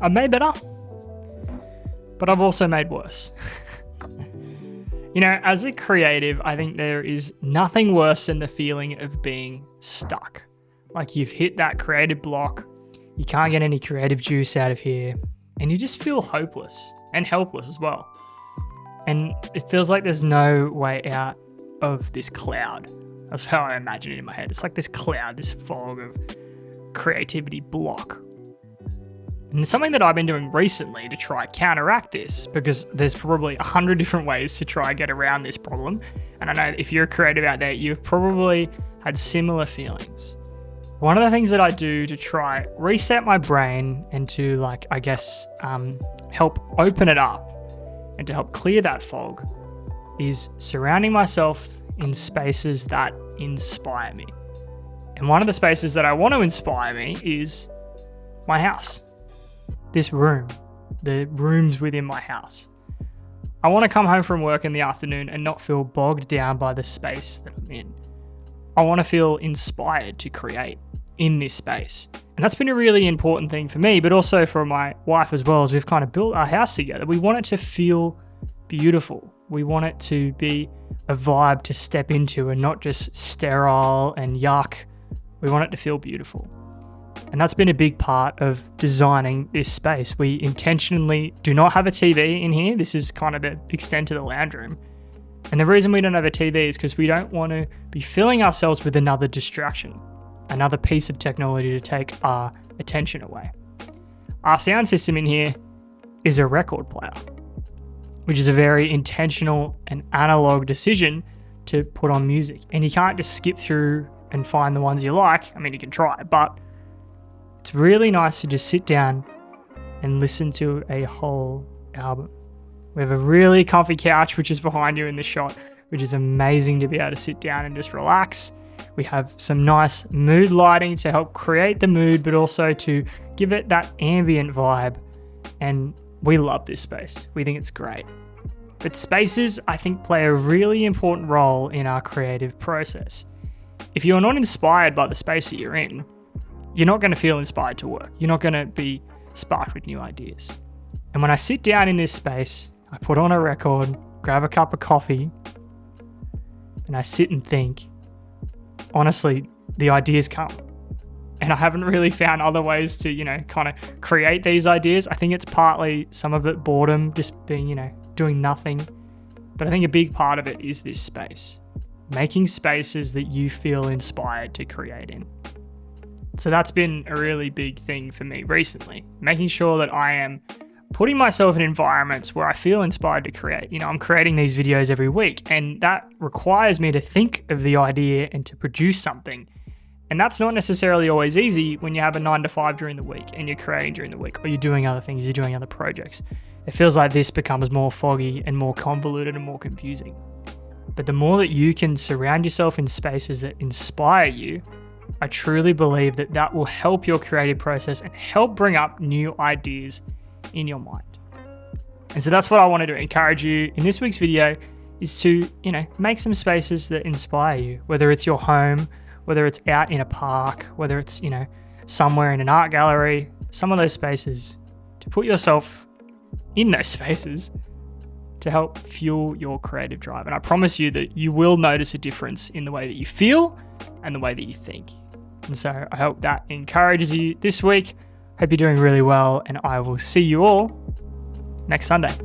I've made better, but I've also made worse. You know, as a creative, I think there is nothing worse than the feeling of being stuck. Like you've hit that creative block, you can't get any creative juice out of here, and you just feel hopeless and helpless as well. And it feels like there's no way out of this cloud. That's how I imagine it in my head. It's like this cloud, this fog of creativity block. And something that I've been doing recently to try counteract this, because there's probably 100 different ways to try and get around this problem. And I know if you're a creative out there, you've probably had similar feelings. One of the things that I do to try reset my brain and to help open it up and to help clear that fog is surrounding myself in spaces that inspire me. And one of the spaces that I want to inspire me is my house. This room, the rooms within my house. I want to come home from work in the afternoon and not feel bogged down by the space that I'm in. I want to feel inspired to create in this space. And that's been a really important thing for me, but also for my wife as well, as we've kind of built our house together. We want it to feel beautiful. We want it to be a vibe to step into and not just sterile and yuck. We want it to feel beautiful. And that's been a big part of designing this space. We intentionally do not have a TV in here. This is kind of the extent of the lounge room. And the reason we don't have a TV is because we don't want to be filling ourselves with another distraction, another piece of technology to take our attention away. Our sound system in here is a record player, which is a very intentional and analog decision to put on music. And you can't just skip through and find the ones you like. I mean, you can try, but it's really nice to just sit down and listen to a whole album. We have a really comfy couch, which is behind you in the shot, which is amazing to be able to sit down and just relax. We have some nice mood lighting to help create the mood, but also to give it that ambient vibe. And we love this space. We think it's great. But spaces, I think, play a really important role in our creative process. If you're not inspired by the space that you're in, you're not going to feel inspired to work. You're not going to be sparked with new ideas. And when I sit down in this space, I put on a record, grab a cup of coffee, and I sit and think, honestly, the ideas come. And I haven't really found other ways to, kind of create these ideas. I think it's partly some of it boredom, just being, doing nothing. But I think a big part of it is this space. Making spaces that you feel inspired to create in. So that's been a really big thing for me recently, making sure that I am putting myself in environments where I feel inspired to create. I'm creating these videos every week, and that requires me to think of the idea and to produce something. And that's not necessarily always easy when you have a 9 to 5 during the week and you're creating during the week, or you're doing other things, you're doing other projects. It feels like this becomes more foggy and more convoluted and more confusing. But the more that you can surround yourself in spaces that inspire you, I truly believe that that will help your creative process and help bring up new ideas in your mind. And so that's what I wanted to encourage you in this week's video is to, make some spaces that inspire you, whether it's your home, whether it's out in a park, whether it's, somewhere in an art gallery, some of those spaces, to put yourself in those spaces to help fuel your creative drive. And I promise you that you will notice a difference in the way that you feel and the way that you think. And so I hope that encourages you this week. Hope you're doing really well, and I will see you all next Sunday.